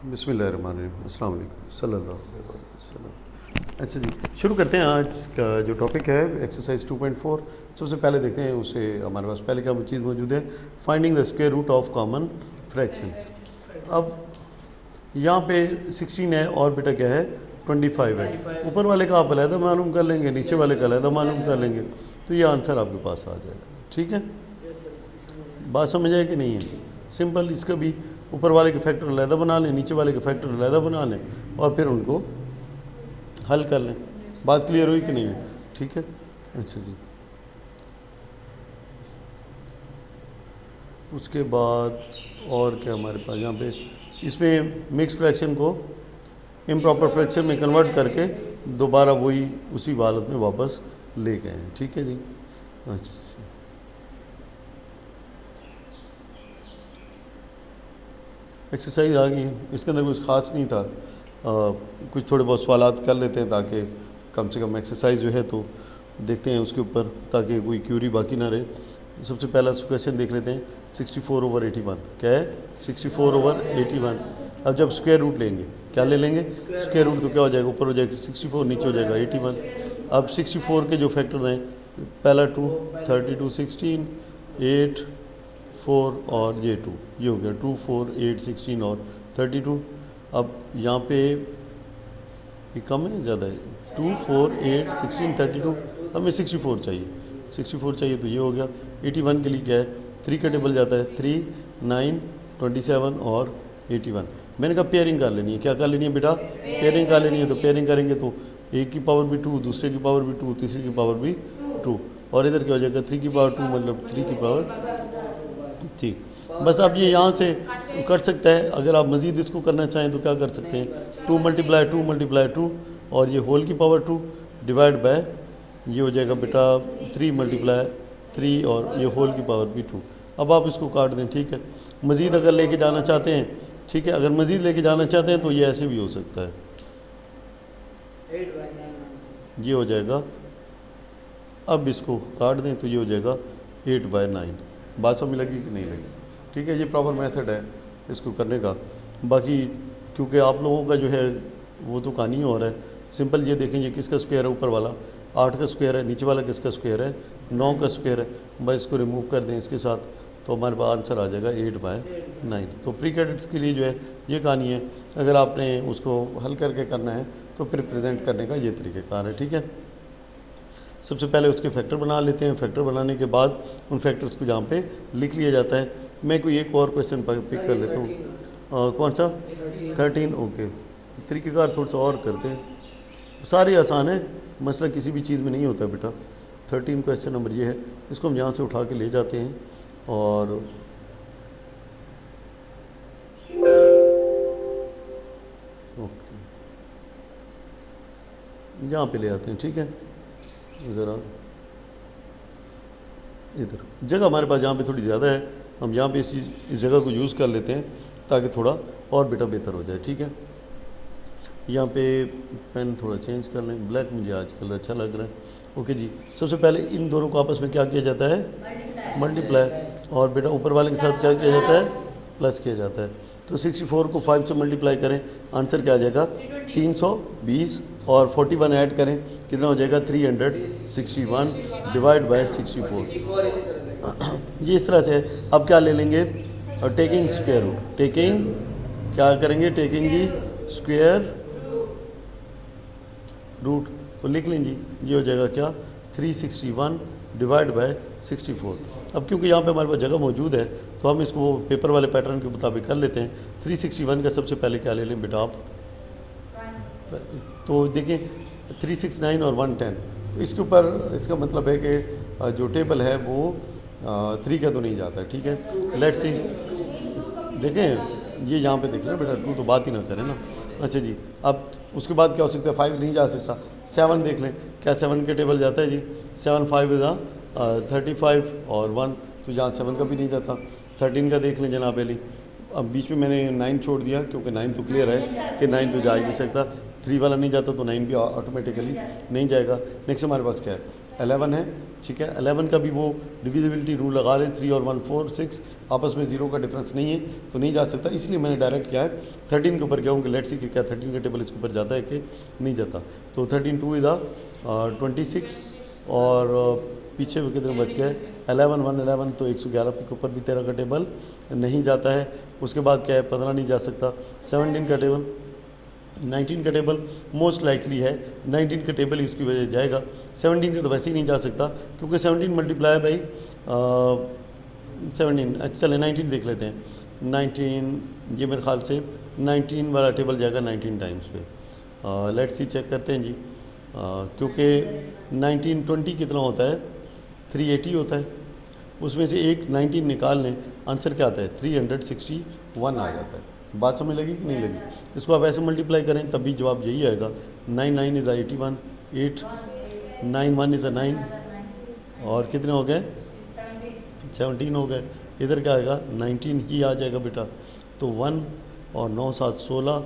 बिस्मिल्लाहिर्रहमानिर्रहीम, अस्सलाम वालेकुम, सल्लल्लाहु अलैहि वसल्लम। अच्छा जी, शुरू करते हैं। आज का जो टॉपिक है एक्सरसाइज 2.4। सबसे पहले देखते हैं उसे हमारे पास पहले क्या चीज़ मौजूद है, finding the square root of common fractions. अब यहाँ पे 16 है और बेटा क्या है 25 है। ऊपर वाले का आप अलहदा मालूम कर लेंगे, नीचे वाले का अलहदा मालूम कर लेंगे, तो ये आंसर आपके पास आ जाएगा। ठीक है, बात समझ आए कि नहीं है? सिंपल, इसका भी ऊपर वाले के फैक्टर अलहदा बना लें, नीचे वाले के फैक्टर अलहदा बना लें और फिर उनको हल कर लें। बात क्लियर हुई कि नहीं हुई? ठीक है, अच्छा जी। उसके बाद और क्या हमारे पास यहाँ पे, इसमें मिक्स फ्रैक्शन को इम्प्रॉपर फ्रैक्शन में कन्वर्ट करके दोबारा वही उसी हालत में वापस ले गए हैं। ठीक है जी, अच्छा। एक्सरसाइज आ गई, इसके अंदर कुछ ख़ास नहीं था, कुछ थोड़े बहुत सवालात कर लेते हैं ताकि कम से कम एक्सरसाइज जो है तो देखते हैं उसके ऊपर, ताकि कोई क्यूरी बाकी ना रहे। सबसे पहला क्वेश्चन देख लेते हैं, 64/81 क्या है? 64/81। अब जब स्क्वायर रूट लेंगे, क्या ले लेंगे? स्क्वायर रूट, तो क्या हो जाएगा? ऊपर हो जाएगा 64, नीचे हो जाएगा 81। अब 64 के जो फैक्टर हैं, पहला 2, 32, 16, 8, 4 और ये 2, ये हो गया 2, 4, 8, 16 और 32। अब यहाँ पे ये कम है ज़्यादा है? 2, 4, 8, 16, 32। हमें 64 चाहिए, 64 चाहिए, तो ये हो गया। 81 के लिए क्या है? 3 का टेबल जाता है, 3, 9, 27 और 81। मैंने कहा पेयरिंग कर लेनी है। क्या कर लेनी है बेटा? पेयरिंग कर लेनी है। तो पेयरिंग करेंगे तो एक की पावर भी 2, दूसरे की पावर भी 2, तीसरे की पावर भी 2, और इधर क्या हो जाएगा 3 की पावर 2, मतलब 3 की पावर। ठीक, बस अब ये यहाँ से कर सकता है। अगर आप मज़ीद इसको करना चाहें तो क्या कर सकते हैं, 2 × 2 × 2 और ये होल की पावर 2 डिवाइड बाय, ये हो जाएगा बेटा 3 × 3 और ये होल की पावर भी 2। अब आप इसको काट दें। ठीक है, मज़ीद अगर लेके जाना चाहते हैं, ठीक है, अगर मज़ीद लेके जाना चाहते हैं तो ये ऐसे भी हो सकता है, ये हो जाएगा। अब इसको काट दें तो ये हो जाएगा 8/9। बात समझ लगी कि नहीं लगी? ठीक है, ये प्रॉपर मेथड है इसको करने का। बाकी क्योंकि आप लोगों का जो है वो तो कहानी हो रहा है, सिंपल ये देखें, ये किसका स्क्वायर है? ऊपर वाला 8 का स्क्वायर है, नीचे वाला किसका स्क्वायर है? 9 का स्क्वायर है। बस इसको रिमूव कर दें इसके साथ, तो हमारे पास आंसर आ जाएगा 8/9। तो प्री कैडेट्स के लिए जो है ये कहानी है। अगर आपने उसको हल करके करना है तो फिर प्रेजेंट करने का ये तरीक़ेकार है। ठीक है, सबसे पहले उसके फैक्टर बना लेते हैं। फैक्टर बनाने के बाद उन फैक्टर्स को जहाँ पे लिख लिया जाता है। मैं कोई एक और क्वेश्चन पिक कर लेता हूँ। कौन सा? 13। ओके, तरीक़ेकार थोड़ा सा और करते हैं, सारे आसान है, मसला किसी भी चीज़ में नहीं होता बेटा। 13 क्वेश्चन नंबर ये है, इसको हम यहाँ से उठा के ले जाते हैं और ओके यहाँ पे ले आते हैं। ठीक है, ज़रा इधर जगह हमारे पास यहाँ पे थोड़ी ज़्यादा है, हम यहाँ पे इस जगह को यूज़ कर लेते हैं ताकि थोड़ा और बेटा बेहतर हो जाए। ठीक है, यहाँ पे पेन थोड़ा चेंज कर लें, ब्लैक मुझे आजकल अच्छा लग रहा है। ओके जी, सबसे पहले इन दोनों को आपस में क्या किया जाता है? मल्टीप्लाई। और बेटा ऊपर वाले के साथ क्या किया जाता है? प्लस किया जाता है। तो 64 को 5 से मल्टीप्लाई करें, आंसर क्या आ जाएगा? 320 और 41 ऐड करें, कितना हो जाएगा? 361 डिवाइड बाय 64। ये इस तरह से है। अब क्या ले लेंगे? टेकिंग स्क्वायर रूट, टेकिंग क्या करेंगे? टेकिंग जी स्क्वायर रूट, तो लिख लें जी, ये हो जाएगा क्या? 361 डिवाइड बाय 64। अब क्योंकि यहाँ पे हमारे पास जगह मौजूद है तो हम इसको पेपर वाले पैटर्न के मुताबिक कर लेते हैं। 361 का सबसे पहले क्या ले लें बेटा आप? तो देखिए 369 और 110, तो इसके ऊपर इसका मतलब है कि जो टेबल है वो 3 का तो नहीं जाता है। ठीक है, लेट्स सी, देखें ये यहाँ पे देख लें बेटा, 2 तो बात ही ना करें ना। अच्छा जी, अब उसके बाद क्या हो सकता है? 5 नहीं जा सकता। 7 देख लें, क्या 7 के टेबल जाता है जी? 7 5 इज़ 35 और 1, तो यहाँ 7 का भी नहीं जाता। 13 का देख लें जनाब अली। अब बीच में मैंने 9 छोड़ दिया क्योंकि 9 तो क्लियर है कि 9 तो जा ही नहीं सकता। 3 वाला नहीं जाता तो 9 भी ऑटोमेटिकली नहीं जाएगा। नेक्स्ट हमारे पास क्या है? 11 है, ठीक है। 11 का भी वो डिविजिबिलिटी रूल लगा रहे, 3 और 1 4 6 आपस में 0 का डिफरेंस नहीं है तो नहीं जा सकता, इसलिए मैंने डायरेक्ट किया है 13 के ऊपर गया हूँ कि लेट्स सी कि क्या 13 का टेबल इसके ऊपर जाता है कि नहीं जाता। तो 13 2 इज़ 26 और पीछे भी कितने बच गए 11 1 11, तो 111 के ऊपर भी 13 का टेबल नहीं जाता है। उसके बाद क्या है 15 नहीं जा सकता, 17 का टेबल, 19 का टेबल मोस्ट लाइकली है 19 का टेबल ही उसकी वजह से जाएगा। 17 का तो वैसे ही नहीं जा सकता क्योंकि 17 मल्टीप्लाई बाई 17, अच्छा चले 19 देख लेते हैं। 19 ये मेरे ख्याल से 19 वाला टेबल जाएगा 19 टाइम्स पे। लेट्स सी चेक करते हैं जी, क्योंकि 19 20 कितना होता है 380 होता है, उसमें से एक 19 निकाल लें, आंसर क्या आता है 361 आ जाता है। बात समझ लगी कि नहीं लगी? इसको आप ऐसे मल्टीप्लाई करें तब भी जवाब यही आएगा। 9 9 इज़ 81, 8 9 1 इज़ 9 और कितने हो गए 17 हो गए। इधर क्या आएगा 19 ही आ जाएगा बेटा, तो 1 और 9 7 16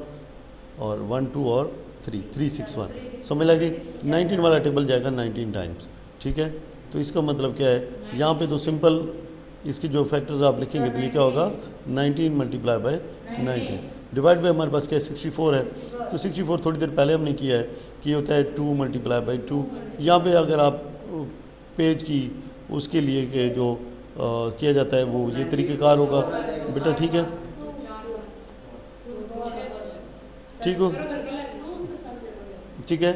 और 1 2 और 3 361 समझ लगी। 19 वाला टेबल जाएगा 19 टाइम्स, ठीक है। तो इसका मतलब क्या है यहाँ पे तो सिंपल इसकी जो फैक्टर्स आप लिखेंगे तो ये क्या होगा 19 मल्टीप्लाई बाय 19 डिवाइड बाय हमारे पास क्या है 64 है, तो 64 थोड़ी देर पहले हमने किया है कि ये होता है 2 मल्टीप्लाई बाई 2। यहाँ पे अगर आप पेज की उसके लिए के जो किया जाता है वो ये तरीक़ेकार होगा बेटा, ठीक है ठीक हो ठीक है,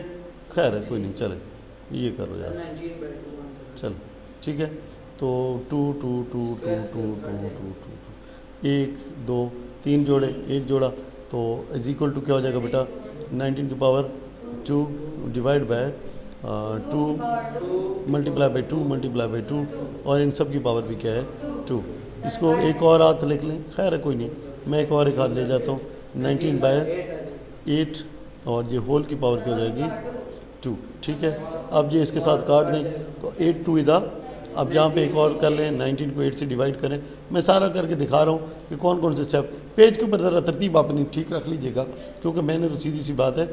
खैर है कोई नहीं, चले ये करो यार, चलो ठीक है। तो 2 2 2 2 2 2 2 2 1 2 3 जोड़े, एक जोड़ा, तो इज इक्वल टू क्या हो जाएगा बेटा 19 की power 2 divide by 2 multiply by 2 multiply by 2 और इन सब की पावर भी क्या है 2। इसको एक और हाथ लिख लें, खैर है कोई नहीं, मैं एक और एक हाथ ले जाता हूँ 19 बाय 8 और ये होल की पावर क्या हो जाएगी 2, ठीक है। अब ये इसके साथ काट दें तो 8 2 इधर, अब यहाँ पे एक और कर लें 19 को 8 से डिवाइड करें। मैं सारा करके दिखा रहा हूँ कि कौन कौन से स्टेप, पेज के ऊपर ज़रा तरतीब अपनी ठीक रख लीजिएगा क्योंकि मैंने तो सीधी सी बात है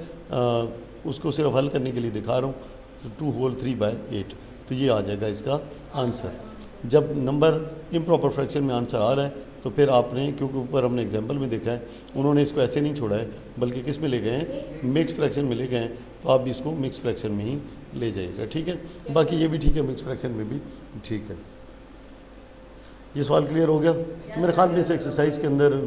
उसको सिर्फ हल करने के लिए दिखा रहा हूँ। तो 2 होल 3 बाय 8, तो ये आ जाएगा इसका आंसर। जब नंबर इम्प्रॉपर फ्रैक्शन में आंसर आ रहा है तो फिर आपने, क्योंकि ऊपर हमने एग्जांपल में देखा है उन्होंने इसको ऐसे नहीं छोड़ा है बल्कि किस में ले गए हैं मिक्स फ्रैक्शन में ले गए हैं, तो आप भी इसको मिक्स फ्रैक्शन में ही ले जाइएगा, ठीक है। बाकी ये भी ठीक है, मिक्स फ्रैक्शन में भी ठीक है। ये सवाल क्लियर हो गया मेरे ख्याल में। इस एक्सरसाइज के अंदर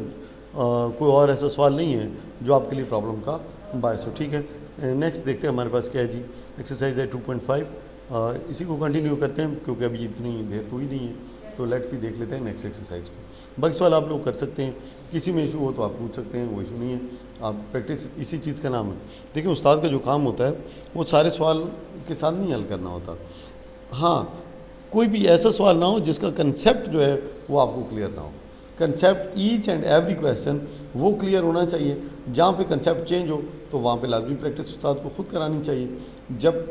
कोई और ऐसा सवाल नहीं है जो आपके लिए प्रॉब्लम का बायस हो, ठीक है। नेक्स्ट देखते हैं हमारे पास क्या है जी, एक्सरसाइज है 2.5। इसी को कंटिन्यू करते हैं क्योंकि अभी इतनी देर हुई नहीं है, तो लेट्स ही देख लेते हैं नेक्स्ट एक्सरसाइज को। बाकी सवाल आप लोग कर सकते हैं, किसी में इशू हो तो आप पूछ सकते हैं, वो इशू नहीं है, आप प्रैक्टिस इसी चीज़ का नाम है। देखिए उस्ताद का जो काम होता है वो सारे सवाल के साथ नहीं हल करना होता, हाँ कोई भी ऐसा सवाल ना हो जिसका कंसेप्ट जो है वो आपको क्लियर ना हो। Concept each and every question वो क्लियर होना चाहिए। जहाँ पे कंसेप्ट चेंज हो तो वहाँ पे लाजमी प्रैक्टिस उस्ताद को खुद करानी चाहिए। जब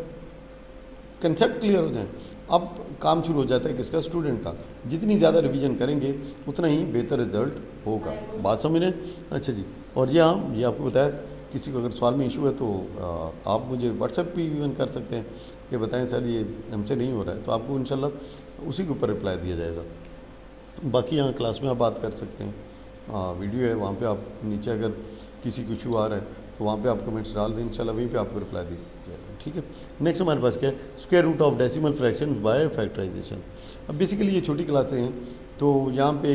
कंसेप्ट क्लियर हो जाए अब काम शुरू हो जाता है किसका, स्टूडेंट का। जितनी ज़्यादा रिवीजन करेंगे उतना ही बेहतर रिजल्ट होगा, बात समझ रहे हैं। अच्छा जी, और ये आपको बताया किसी को अगर सवाल में इशू है तो आप मुझे व्हाट्सएप पे इवन कर सकते हैं कि बताएं सर ये हमसे नहीं हो रहा है, तो आपको इंशाल्लाह उसी के ऊपर रिप्लाई दिया जाएगा। बाकी यहाँ क्लास में आप बात कर सकते हैं, वीडियो है वहाँ पे आप नीचे अगर किसी को इशू आ रहा है तो वहाँ पे आप कमेंट्स डाल दें, इंशाल्लाह वहीं पे आपको रिप्लाई दी जाएगा, ठीक है। नेक्स्ट हमारे पास क्या है, square root of decimal fraction by factorization. अब बेसिकली ये छोटी क्लासें हैं तो यहाँ पे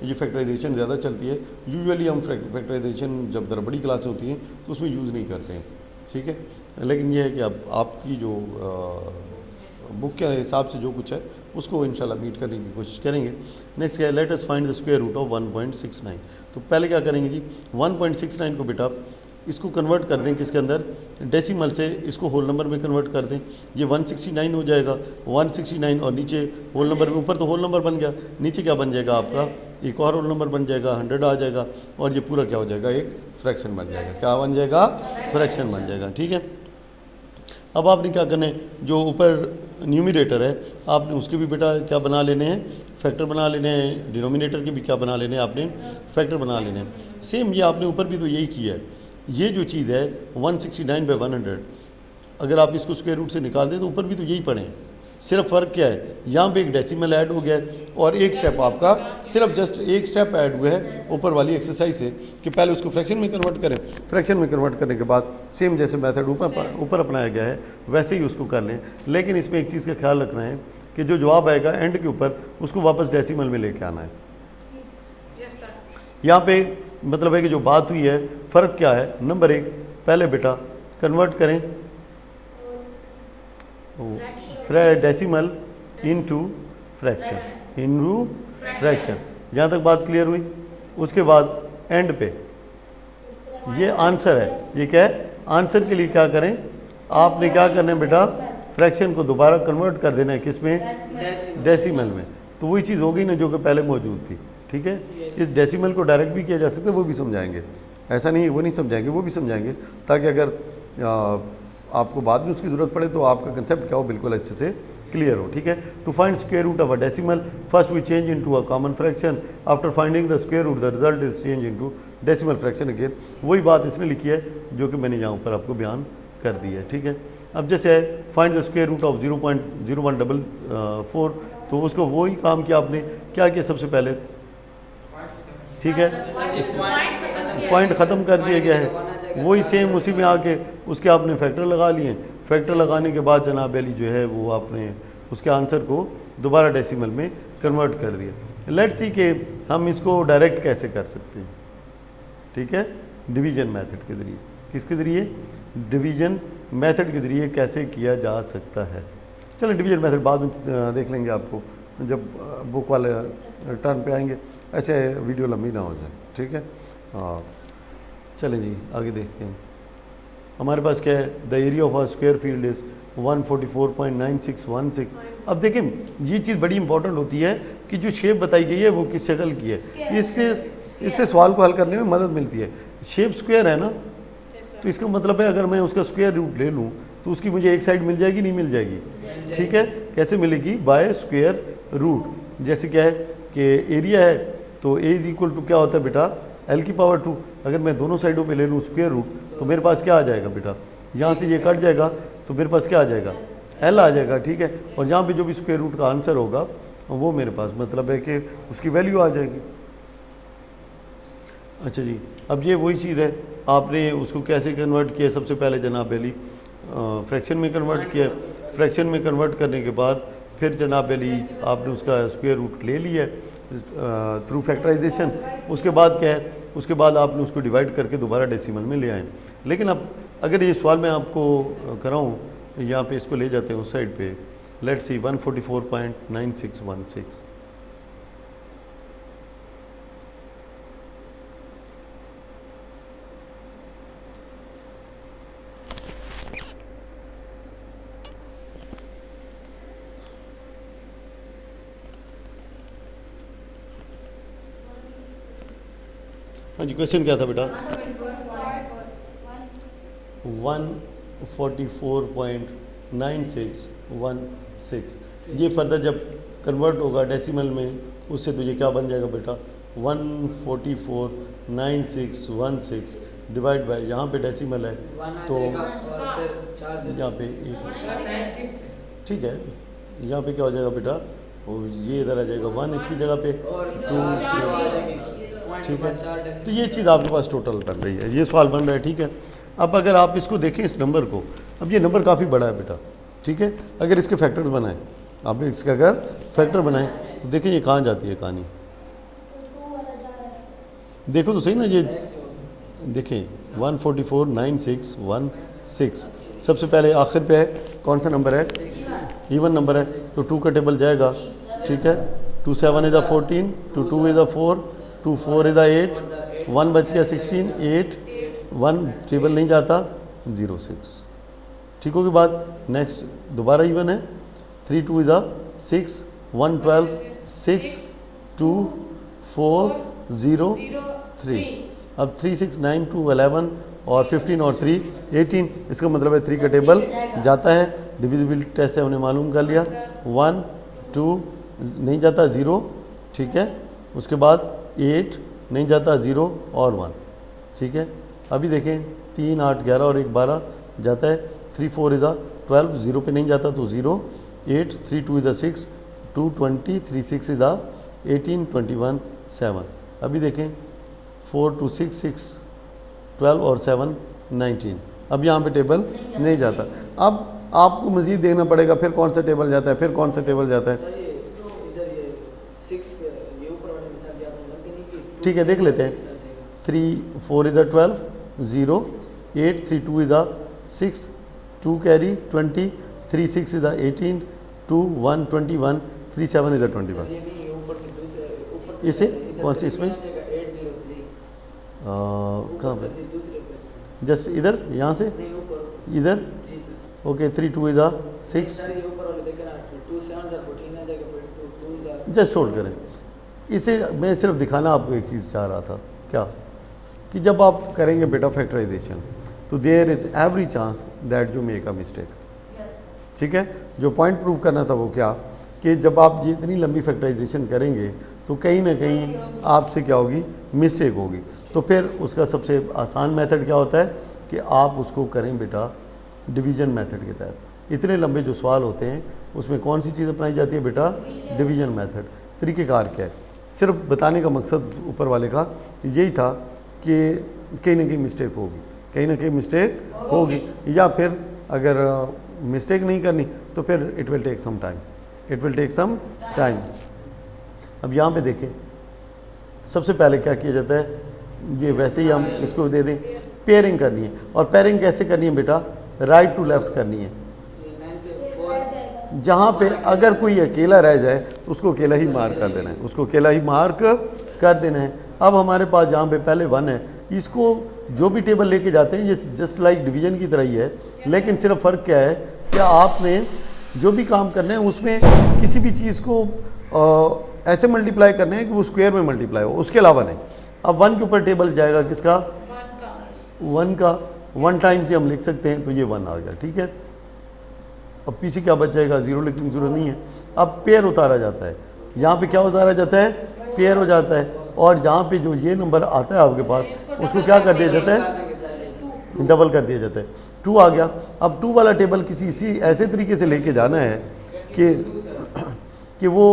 ये फैक्टराइजेशन ज़्यादा चलती है। यूजुअली हम फैक्टराइजेशन जब ज़रा बड़ी क्लासें होती हैं तो उसमें यूज़ नहीं करते हैं, ठीक है। लेकिन ये है कि अब आपकी जो बुक के हिसाब से जो कुछ है उसको इंशाल्लाह मीट करने की कोशिश करेंगे। नेक्स्ट क्या है, let us find the square root of 1.69। तो पहले क्या करेंगे जी, 1.69 को बेटा इसको कन्वर्ट कर दें किसके अंदर, डेसिमल से इसको होल नंबर में कन्वर्ट कर दें। ये 169 हो जाएगा, 169 और नीचे होल नंबर में, ऊपर तो होल नंबर बन गया, नीचे क्या बन जाएगा आपका एक और होल नंबर बन जाएगा, 100 आ जाएगा और ये पूरा क्या हो जाएगा एक फ्रैक्शन बन जाएगा। क्या बन जाएगा, फ्रैक्शन बन जाएगा, ठीक है। अब आपने क्या करना है, जो ऊपर न्यूमिनेटर है आपने उसके भी बेटा क्या बना लेने हैं, फैक्टर बना लेने हैं, डिनोमिनेटर के भी क्या बना लेने हैं आपने, फैक्टर बना लेने हैं। सेम ये आपने ऊपर भी तो यही किया है। ये जो चीज़ है 169/100, अगर आप इसको स्क्वायर रूट से निकाल दें तो ऊपर भी तो यही पढ़ें, सिर्फ फ़र्क क्या है, यहाँ पे एक डेसिमल ऐड हो गया है और एक स्टेप आपका सिर्फ जस्ट एक स्टेप ऐड हुआ है ऊपर वाली एक्सरसाइज से कि पहले उसको फ्रैक्शन में कन्वर्ट करें, फ्रैक्शन में कन्वर्ट करने के बाद सेम जैसे मेथड ऊपर अपनाया गया है वैसे ही उसको कर लें। लेकिन इसमें एक चीज़ का ख्याल रखना है कि जो जवाब आएगा एंड के ऊपर उसको वापस डेसिमल में लेके आना है। यहाँ पे मतलब है कि जो बात हुई है फ़र्क क्या है, नंबर 1 पहले बेटा कन्वर्ट करें डेसिमल इनटू फ्रैक्शन, जहाँ तक बात क्लियर हुई। उसके बाद एंड पे ये आंसर है, ये क्या है, आंसर के लिए क्या करें, आपने क्या करना है बेटा, फ्रैक्शन को दोबारा कन्वर्ट कर देना है किस में, डेसिमल में। तो वही चीज़ होगी ना जो कि पहले मौजूद थी। ठीक है, इस डेसिमल को डायरेक्ट भी किया जा सकता है, वो भी समझाएंगे, ऐसा नहीं है वो नहीं समझाएंगे, वो भी समझाएंगे ताकि अगर आपको बाद में उसकी ज़रूरत पड़े तो आपका कंसेप्ट क्या हो बिल्कुल अच्छे से क्लियर हो। ठीक है, to find square root of a decimal first we change into a common fraction, after finding the square root the result is change into decimal fraction again. वही बात इसने लिखी है जो कि मैंने यहाँ ऊपर आपको बयान कर दी है। ठीक है, अब जैसे है find the square root of 0.0144, तो उसको वही काम किया आपने, क्या किया सबसे पहले, ठीक है, पॉइंट ख़त्म कर दिया गया है, वही सेम उसी में आके उसके आपने फैक्टर लगा लिए, फैक्टर लगाने के बाद जनाब अली जो है वो आपने उसके आंसर को दोबारा डेसिमल में कन्वर्ट कर दिया। लेट्स सी कि हम इसको डायरेक्ट कैसे कर सकते हैं। ठीक है, डिवीज़न मेथड के ज़रिए, किसके ज़रिए, डिवीज़न मेथड के ज़रिए कैसे किया जा सकता है। चलो डिवीज़न मेथड बाद में देख लेंगे, आपको जब बुक वाले टर्न पे आएंगे, ऐसे वीडियो लंबी ना हो जाए। ठीक है, हाँ चलें जी आगे देखते हैं। हमारे पास क्या है, the area of a square field is 144.9616। अब देखें ये चीज़ बड़ी इंपॉर्टेंट होती है कि जो शेप बताई गई है वो किस शक्ल की है, इससे सवाल को हल करने में मदद मिलती है। शेप स्क्वायर है ना, तो इसका मतलब है अगर मैं उसका स्क्वायर रूट ले लूँ तो उसकी मुझे एक साइड मिल जाएगी, नहीं मिल जाएगी। ठीक है, कैसे मिलेगी, बाय स्क्वायर रूट। जैसे क्या है कि एरिया है तो ए इज इक्वल टू क्या होता है बेटा, एल की पावर 2। अगर मैं दोनों साइडों पे ले लूँ स्क्वायर रूट तो मेरे पास क्या आ जाएगा बेटा, यहाँ से ये कट जाएगा तो मेरे पास क्या आ जाएगा, एल आ जाएगा। ठीक है, और यहाँ पे जो भी स्क्वायर रूट का आंसर होगा वो मेरे पास मतलब है कि उसकी वैल्यू आ जाएगी। अच्छा जी, अब ये वही चीज़ है, आपने उसको कैसे कन्वर्ट किया, सबसे पहले जनाब अली फ्रैक्शन में कन्वर्ट किया, फ्रैक्शन में कन्वर्ट करने के बाद फिर जनाब अली आपने उसका स्क्वायर रूट ले लिया थ्रू फैक्टराइजेशन। उसके बाद क्या है, उसके बाद आपने उसको डिवाइड करके दोबारा डेसिमल में ले आए। लेकिन अब अगर ये सवाल मैं आपको कराऊँ, यहाँ पे इसको ले जाते हैं उस साइड पे, लेट्स सी 144.9616। हाँ जी, क्वेश्चन क्या था बेटा, 144.9616। ये फर्दर जब कन्वर्ट होगा डेसिमल में उससे तो ये क्या बन जाएगा बेटा, 144.9616 डिवाइड बाय, यहाँ पे डेसिमल है तो यहाँ पे ठीक है, यहाँ पे क्या हो जाएगा बेटा, ये इधर आ जाएगा 1 इसकी जगह पे 2। ठीक है, तो ये चीज़ आपके पास टोटल बन रही है, ये सवाल बन रहा है। ठीक है, अब अगर आप इसको देखें इस नंबर को, अब ये नंबर काफ़ी बड़ा है बेटा। ठीक है, अगर इसके फैक्टर्स बनाएं, आप इसका अगर फैक्टर बनाएं तो देखें ये कहाँ जाती है कहानी, देखो तो सही ना, ये देखें 144.9616 सबसे पहले आखिर पे है, कौन सा नंबर है, इवन नंबर है, तो 2 का टेबल जाएगा। ठीक है, 2 7 इज़ 14, 2 2 इज़ 4, 2 4 इज़ 8, 1 बच गया 16, 8 1 टेबल नहीं जाता 0 6। ठीक होगी बात, नेक्स्ट दोबारा इवन है, 3 2 इज़ 6, 1 12, 6 2 4 0 3। अब 3 6 9 2 11 और 15 और 3 18, इसका मतलब है 3 का टेबल जाता है, डिविजिबिलिटी टेस्ट से हमने मालूम कर लिया, 1 2 नहीं जाता 0। ठीक है, उसके बाद 8 नहीं जाता 0 और 1। ठीक है, अभी देखें 3 8 11 और 1 12 जाता है, 3 4 इज़ 12, 0 पे नहीं जाता तो 0 8, 3 2 इज़ 6, 2 20, 3 6 इज़ 18, 21 7। अभी देखें 4 2 6 6 12 और 7 19। अब यहाँ पे टेबल नहीं जाता। अब आपको मज़ीद देखना पड़ेगा फिर कौन सा टेबल जाता है, फिर कौन सा टेबल जाता है। ठीक है, देख लेते हैं। 3 4 is 12, 0 8 3 2 is 6, 2 carry 20, 3 6 is 18, 2 1 21, 3 7 is 21। इसे कौन सी इसमें कहाँ पे, जस्ट इधर, यहाँ से इधर। ओके 3 2 इज़ 6, जस्ट होल्ड करें इसे। मैं सिर्फ दिखाना आपको एक चीज़ चाह रहा था, क्या कि जब आप करेंगे बेटा फैक्टराइजेशन तो there is every chance that you make a mistake. ठीक है, जो पॉइंट प्रूव करना था वो क्या कि जब आप ये इतनी लंबी फैक्टराइजेशन करेंगे तो कहीं ना कहीं आपसे क्या होगी, मिस्टेक होगी। तो फिर उसका सबसे आसान मेथड क्या होता है कि आप उसको करें बेटा डिवीज़न मेथड के तहत। इतने लंबे जो सवाल होते हैं उसमें कौन सी चीज़ अपनाई जाती है बेटा, डिवीज़न मेथड। तरीक़ेकार क्या है, सिर्फ बताने का मकसद ऊपर वाले का यही था कि कहीं ना कहीं मिस्टेक होगी, कहीं ना कहीं मिस्टेक होगी, या फिर अगर मिस्टेक नहीं करनी तो फिर it will take some time, it will take some time. अब यहाँ पे देखें सबसे पहले क्या किया जाता है, ये वैसे ही हम इसको दे दें, पेयरिंग करनी है। और पेयरिंग कैसे करनी है बेटा, राइट टू लेफ़्ट करनी है। जहाँ पे अगर कोई अकेला रह जाए तो उसको अकेला ही मार्क कर देना है, उसको अकेला ही मार्क कर देना है। अब हमारे पास जहाँ पे पहले 1 है, इसको जो भी टेबल लेके जाते हैं ये जस्ट लाइक डिवीज़न की तरह ही है, लेकिन सिर्फ फ़र्क क्या है कि आपने जो भी काम करना है उसमें किसी भी चीज़ को ऐसे मल्टीप्लाई करना है कि वो स्क्वायर में मल्टीप्लाई हो, उसके अलावा नहीं। अब 1 के ऊपर टेबल जाएगा किसका, 1 का। 1 टाइम से हम लिख सकते हैं तो ये 1 आ गया। ठीक है, अब पीछे क्या बच जाएगा, 0 लिखने की जरूरत नहीं है। अब पेयर उतारा जाता है, यहाँ पे क्या उतारा जाता है, पेयर हो जाता है। और जहाँ पे जो ये नंबर आता है आपके पास उसको क्या कर दिया जाता है, डबल कर दिया जाता है। 2 आ गया। अब 2 वाला टेबल किसी इसी ऐसे तरीके से लेके जाना है कि वो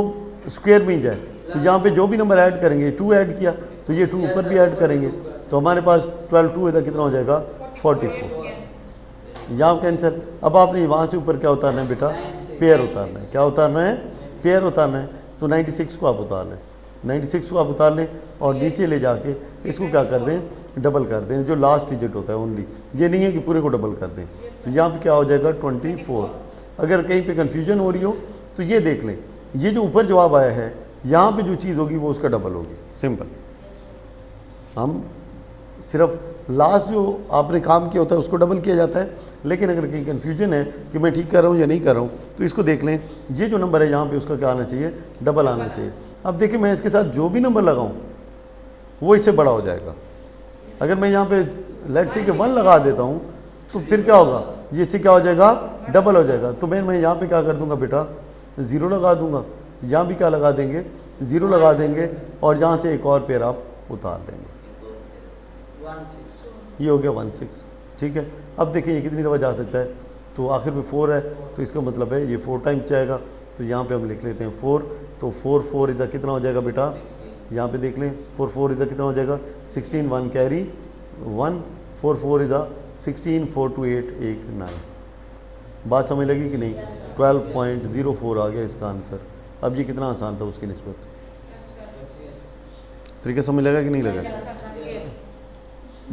स्क्वायर में ही जाए। तो यहाँ पे जो भी नंबर ऐड करेंगे, 2 ऐड किया तो ये 2 ऊपर भी ऐड करेंगे, तो हमारे पास 12 2 इधर कितना हो जाएगा, 44। यहाँ कैंसिल। अब आपने वहाँ से ऊपर क्या उतारना है बेटा, पेयर उतारना है। क्या उतारना है, पेयर उतारना है। तो 96 को आप उतार लें, 96 को आप उतार लें और नीचे ले जाके इसको क्या कर दें, डबल कर दें, जो लास्ट डिजिट होता है ओनली। ये नहीं है कि पूरे को डबल कर दें। तो यहाँ पे क्या हो जाएगा, 24। अगर कहीं पे कन्फ्यूजन हो रही हो तो ये देख लें, ये जो ऊपर जवाब आया है यहाँ पे जो चीज़ होगी वो उसका डबल होगी। सिंपल। हम सिर्फ लास्ट जो आपने काम किया होता है उसको डबल किया जाता है, लेकिन अगर कहीं कन्फ्यूजन है कि मैं ठीक कर रहा हूँ या नहीं कर रहा हूँ तो इसको देख लें, ये जो नंबर है यहाँ पे उसका क्या आना चाहिए, डबल आना चाहिए। अब देखिए मैं इसके साथ जो भी नंबर लगाऊँ वो इससे बड़ा हो जाएगा। अगर मैं यहाँ पे लेट से कि 1 लगा देता हूँ तो फिर क्या होगा, ये इससे क्या हो जाएगा, डबल हो जाएगा। तो मैं यहाँ पे क्या कर दूँगा बेटा, 0 लगा दूँगा। यहाँ भी क्या लगा देंगे, 0 लगा देंगे और यहाँ से एक और पेयर आप उतार लेंगे। ये हो गया 16। ठीक है, अब देखिए ये कितनी दफ़ा जा सकता है, तो आखिर में 4 है तो इसका मतलब है ये 4 टाइम्स जाएगा। तो यहाँ पे हम लिख लेते हैं 4। तो 4 4 इज़ा कितना हो जाएगा बेटा, यहाँ पे देख लें 4 4 इज़ा कितना हो जाएगा, 16। 1 कैरी 1, 4 4 इज़ा 16, 4 2 8 1 9। बात समझ लगी कि नहीं, 12.04 आ गया इसका आंसर। अब ये कितना आसान था उसकी निस्बत, तरीका समझ लगा कि नहीं लगा।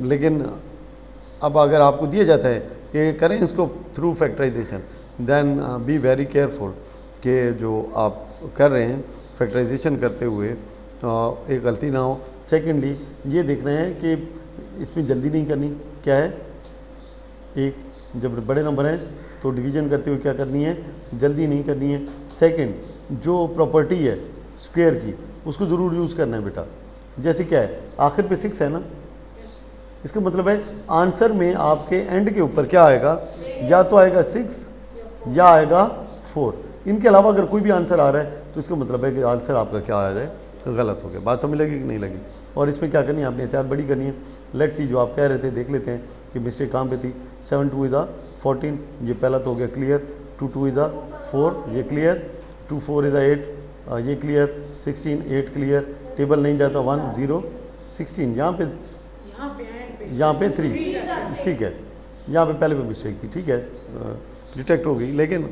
लेकिन अब अगर आपको दिया जाता है कि करें इसको through factorization, then be very careful कि जो आप कर रहे हैं फैक्टराइजेशन करते हुए एक गलती ना हो। सेकेंडली ये देखना है कि इसमें जल्दी नहीं करनी। क्या है, एक जब बड़े नंबर हैं तो डिवीज़न करते हुए क्या करनी है, जल्दी नहीं करनी है। सेकंड, जो प्रॉपर्टी है स्क्वायर की उसको ज़रूर यूज़ करना है बेटा। जैसे क्या है, आखिर पे 6 है ना, इसका मतलब है आंसर में आपके एंड के ऊपर क्या आएगा, या तो आएगा 6 या आएगा 4। इनके अलावा अगर कोई भी आंसर आ रहा है तो इसका मतलब है कि आंसर आपका क्या आ जाए, गलत हो गया। बात समझ लगी कि नहीं लगी। और इसमें क्या करनी है, आपने एहतियात बड़ी करनी है। लेट्स सी जो आप कह रहे थे देख लेते हैं कि मिस्टेक कहाँ पे थी। 7 2 इज़ 14, ये पहला तो हो गया क्लियर। 2 2 इज़ द 4, ये क्लियर, 2 4 इज़ द 8, ये क्लियर, 16 8 क्लियर, टेबल नहीं जाता 1 0 16, यहाँ पे 3, ठीक है, यहाँ पे पहले पे मिस्टेक थी, ठीक है, डिटेक्ट हो गई। लेकिन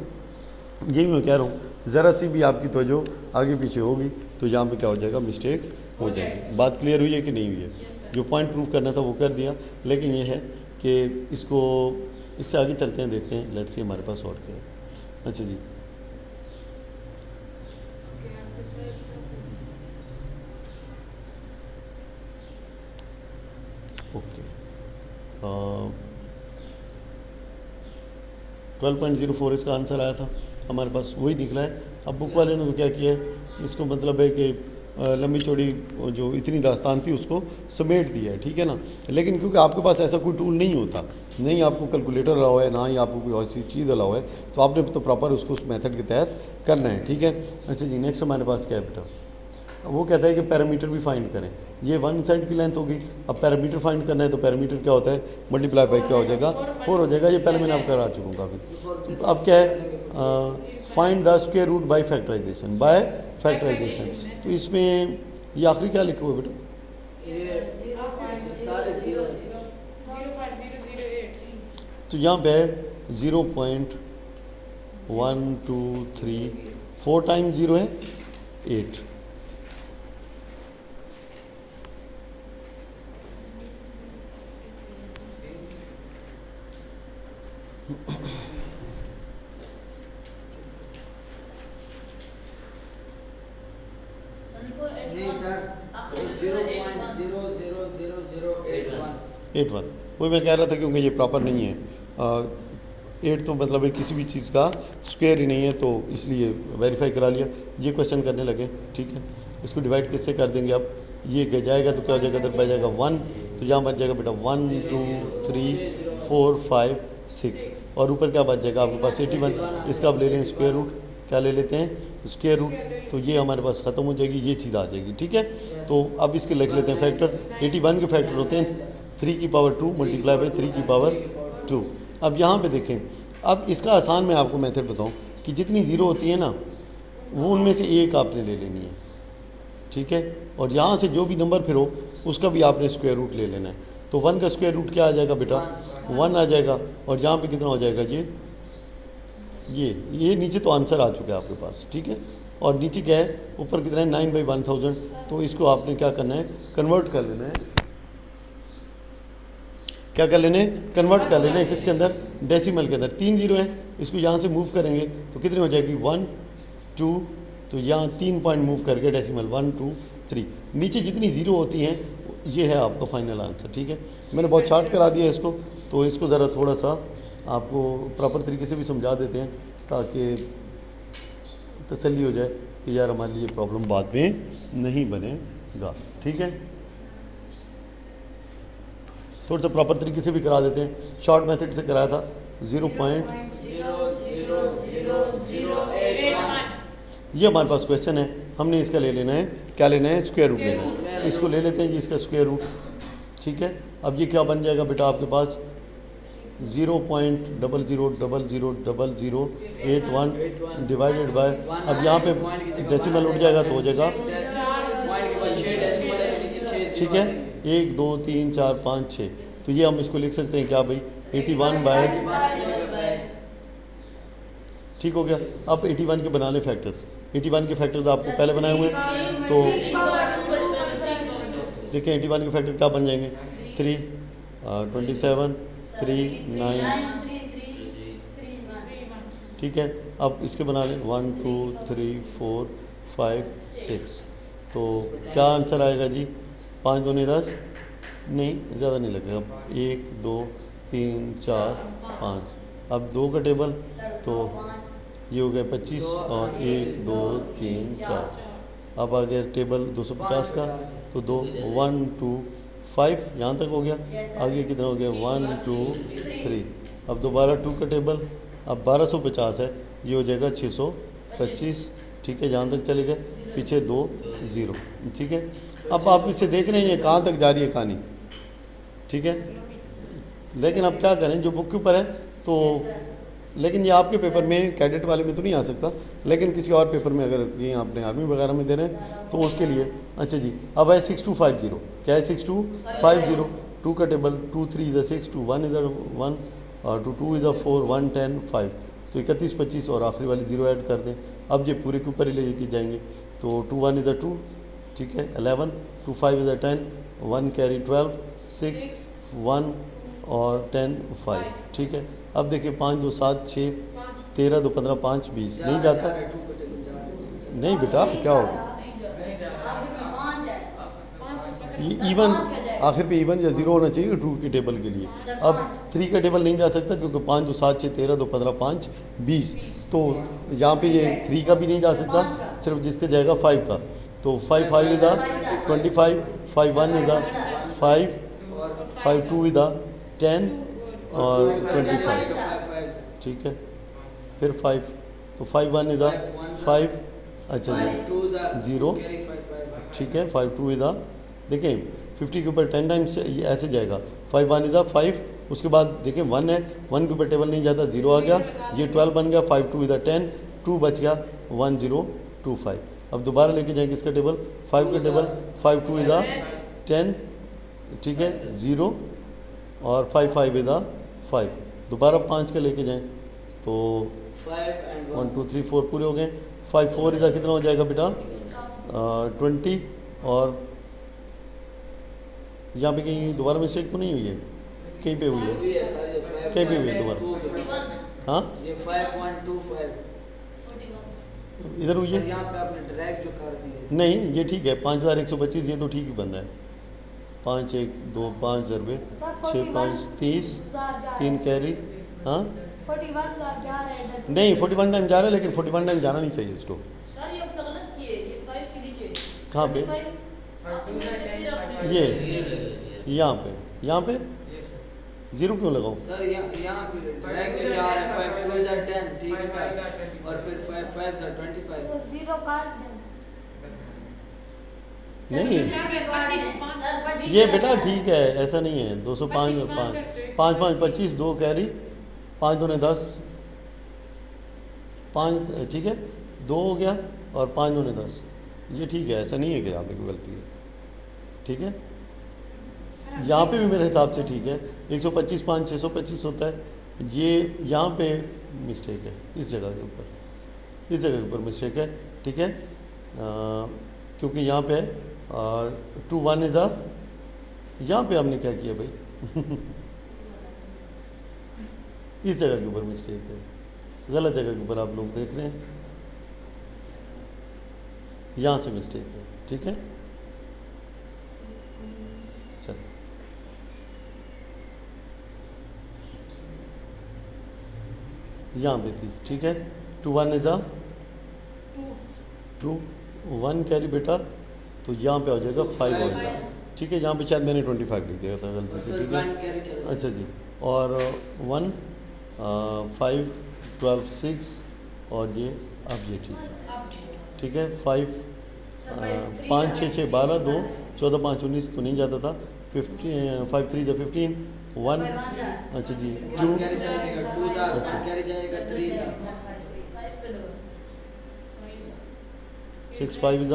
यही मैं कह रहा हूँ, ज़रा सी भी आपकी तवज्जो आगे पीछे होगी तो यहाँ पे क्या हो जाएगा, मिस्टेक हो जाएगी। बात क्लियर हुई है कि नहीं हुई है? जो पॉइंट प्रूव करना था वो कर दिया, लेकिन ये है कि इसको, इससे आगे चलते हैं, देखते हैं, लेट्स सी हमारे पास और क्या है। अच्छा जी, ओके, 12.04 इसका आंसर आया था हमारे पास, वही निकला है। अब बुक वाले ने तो क्या किया है, इसको मतलब है कि लंबी चौड़ी जो इतनी दास्तान थी उसको समेट दिया है, ठीक है ना। लेकिन क्योंकि आपके पास ऐसा कोई टूल नहीं होता, नहीं आपको कैलकुलेटर अलाउ है, ना ही आपको कोई ऐसी चीज़ अलाउ है, तो आपने तो प्रॉपर उसको उस मेथड के तहत करना है, ठीक है। अच्छा जी, नेक्स्ट हमारे पास क्या है बेटा, वो कहता है कि पैरामीटर भी फाइंड करें। ये वन साइड की लेंथ होगी, अब पैरामीटर फाइंड करना है तो पैरामीटर क्या होता है, मल्टीप्लाई बाई क्या हो जाएगा, 4 हो जाएगा। ये पहले मैंने आपको करा चुका हूँ काफ़ी। अब क्या है, find the square root by factorization, by factorization. तो इसमें ये आखिरी क्या लिखा हुआ है बेटा, तो यहाँ पे है 0.123, 4 टाइम 0 है 8, नहीं सर, 0.000081। 81, वही मैं कह रहा था, क्योंकि ये प्रॉपर नहीं है। 8 तो मतलब है किसी भी चीज़ का स्क्वायर ही नहीं है, तो इसलिए वेरीफाई करा लिया। ये क्वेश्चन करने लगे, ठीक है। इसको डिवाइड किससे कर देंगे आप, ये जाएगा तो क्या हो जाएगा, इधर बच जाएगा 1, तो यहाँ बच जाएगा बेटा 1 2 3 4 5 6, और ऊपर क्या बच जाएगा आपके पास 81। इसका आप ले लें स्क्वायर रूट, क्या ले लेते हैं, स्क्वायर रूट, तो ये हमारे पास ख़त्म हो जाएगी, ये चीज़ आ जाएगी, ठीक है। तो अब इसके लिख लेते हैं फैक्टर। 81 के फैक्टर होते हैं 3 की पावर 2 मल्टीप्लाई बाई 3 की पावर 2। अब यहाँ पे देखें, अब इसका आसान मैं आपको मेथड बताऊँ कि जितनी ज़ीरो होती है ना, वो उनमें से एक आपने ले लेनी है, ठीक है। और यहाँ से जो भी नंबर फिर हो उसका भी आपने स्क्वायर रूट ले लेना है। तो 1 का स्क्वायर रूट क्या आ जाएगा बेटा, 1 आ जाएगा, और यहाँ पे कितना हो जाएगा, ये नीचे तो आंसर आ चुका है आपके पास, ठीक है। और नीचे क्या है, ऊपर कितना है 9/1000, तो इसको आपने क्या करना है, कन्वर्ट कर लेना है, क्या कर लेना है, कन्वर्ट कर लेना है किसके अंदर, डेसिमल के अंदर। 3 जीरो है, इसको यहाँ से मूव करेंगे तो कितनी हो जाएगी 1 2, तो यहाँ 3 पॉइंट मूव करके डेसिमल 1 2 3, नीचे जितनी ज़ीरो होती हैं ये है आपका फाइनल आंसर, ठीक है। मैंने बहुत शार्ट करा दिया इसको, तो इसको ज़रा थोड़ा सा आपको प्रॉपर तरीके से भी समझा देते हैं ताकि तसल्ली हो जाए कि यार हमारे लिए प्रॉब्लम बाद में नहीं बनेगा, ठीक है। थोड़ा सा प्रॉपर तरीके से भी करा देते हैं, शॉर्ट मेथड से कराया था 0.000081। ये हमारे पास क्वेश्चन है, हमने इसका ले लेना है, क्या लेना है, स्क्वायर रूट लेना है। इसको ले लेते हैं जी, इसका स्क्वायर रूट, ठीक है। अब ये क्या बन जाएगा बेटा आपके पास 0.00000081 डिवाइडेड बाय, अब यहाँ पे डेसिमल उठ जाएगा तो हो जाएगा, ठीक है, 1 2 3 4 5 6, तो ये हम इसको लिख सकते हैं क्या भाई 81 बाय, ठीक हो गया। अब 81 के बना लें फैक्टर्स, 81 के फैक्टर्स आपको पहले बनाए हुए हैं, तो देखिए 81 के फैक्टर क्या बन जाएंगे, 3 27 3 9, ठीक है। अब इसके बना लें 1 2 3 4 5 6, तो क्या आंसर आएगा जी, 5 दूनी 10, नहीं ज़्यादा नहीं लगेगा, 1 2 3 4 5, अब 2 का टेबल तो ये हो गया 25, और 1 2 3 4, अब आ गया टेबल 250 का, तो 2 1 2 5 यहाँ तक हो गया, आगे कितना हो गया 1 2 3, अब दोबारा 2 का टेबल, अब 1250 है, ये हो जाएगा 625, ठीक है, जहाँ तक चले गए, पीछे 2 0, ठीक है। अब आप इसे देख रहे हैं ये कहाँ तक जा रही है कहानी, ठीक है। लेकिन अब क्या करें, जो बुक के ऊपर है तो लेकिन ये आपके पेपर में कैडेट वाले में तो नहीं आ सकता, लेकिन किसी और पेपर में अगर ये आपने आर्मी वगैरह में दे रहे हैं तो उसके लिए। अच्छा जी, अब है 6250, क्या है 6250, 2 का टेबल, 2 3 इज़ 6, 2 1 इज़ 1 और 2 2 इज़ 4, 1 10 5, तो 31 25 और आखिरी वाली 0 ऐड कर दें। अब ये पूरे के ऊपर ही लेके जाएंगे, तो 2 1 इज़ 2, ठीक है 11, 2 5 इज़ 10, 1 कैरी 12, 6 1 और 10 5, ठीक है। अब देखिए 5 2 7 6, 13 2 15 5 20, नहीं जाता, नहीं बेटा क्या होगा, ये इवन आखिर पे इवन या ज़ीरो होना चाहिए 2 के टेबल के लिए। अब 3 का टेबल नहीं जा सकता क्योंकि 5 2 7 6 13 2 15 5 20, तो यहाँ पे ये 3 का भी नहीं जा सकता, सिर्फ जिसके जाएगा 5 का, तो 5 5 इज़ 25, 5 1 इज़ 5, 5 2 इज़ 10 और 25, ठीक है। फिर 5, तो 5 1 इज़ 5, अच्छा जी 0, ठीक है 5 2 इज़, देखें 50 के ऊपर 10 टाइम्स ये ऐसे जाएगा, 5 1 इज़ 5, उसके बाद देखें 1 है, 1 के ऊपर टेबल नहीं जाता, 0 आ गया, ये 12 बन गया, 5 2 इज़ 10, 2 बच गया 1 0 2 5। अब दोबारा लेके जाएंगे इसका टेबल, 5 का टेबल, 5 2 इज़ 10, ठीक है 0 और 5 5 इज़ 5, दोबारा 5 का लेके जाएं तो 1 2 3 4 पूरे हो गए, 5 4 इज़ कितना हो जाएगा बेटा 20, और यहाँ पे कहीं दोबारा मिस्टेक तो नहीं हुई है, कहीं पे हुई है, कहीं पे हुई है दोबारा, हाँ ये 5 1 2 5 इधर हुई है, यहाँ पे आपने ड्रैग जो कर दी है, नहीं ये ठीक है 5125, ये तो ठीक ही बन रहा है, 5 1 2 5 ज़रबे 6 5 30, 3 कैरी, हाँ 41 जा रहा है इधर। नहीं 41 टाइम जा रहा है, लेकिन 41 टाइम जाना नहीं चाहिए इसको। सर ये अपना गलत किए, ये 5 के नीचे कहाँ पे, ये यहाँ पे 0 क्यों लगाऊँ, सर यहाँ पे ड्रैग जो जा रहा है 5 2 इज़ 10, ठीक है सर, और फिर 5 5 इज़ 25, तो 0 काट दें। नहीं ये बेटा ठीक है, ऐसा नहीं है, 205 और 5 5 5 25, 2 कैरी, 5 2 10, 5 ठीक है 2 हो गया और 5 2 10, ये ठीक है, ऐसा नहीं है कि यहाँ पे कोई गलती है, ठीक है। यहाँ पे भी मेरे हिसाब से ठीक है, 125 5 625 होता है, ये यहाँ पे मिस्टेक है, इस जगह के ऊपर, इस जगह के ऊपर मिस्टेक है, ठीक है, क्योंकि यहाँ पे 2 1 इज़, यहाँ पे हमने क्या किया भाई इस जगह के ऊपर मिस्टेक है, गलत जगह के ऊपर आप लोग देख रहे हैं, यहाँ से मिस्टेक है, ठीक है। चल यहाँ पे थी, ठीक है 2 1 इज़ 2 1 कैरी बेटा, तो यहाँ पे आ जाएगा 5 हो जाएगा, ठीक है। यहाँ पे शायद मैंने 25 लिख दिया था गलती से, ठीक है अच्छा जी, और 1 5 12 6 और ये अब ये ठीक है, ठीक है 5 5 6 6 12 2 14 5 19 तो नहीं जाता था, 15 5 3 15 1, अच्छा जी 2, अच्छा 6 5 इज़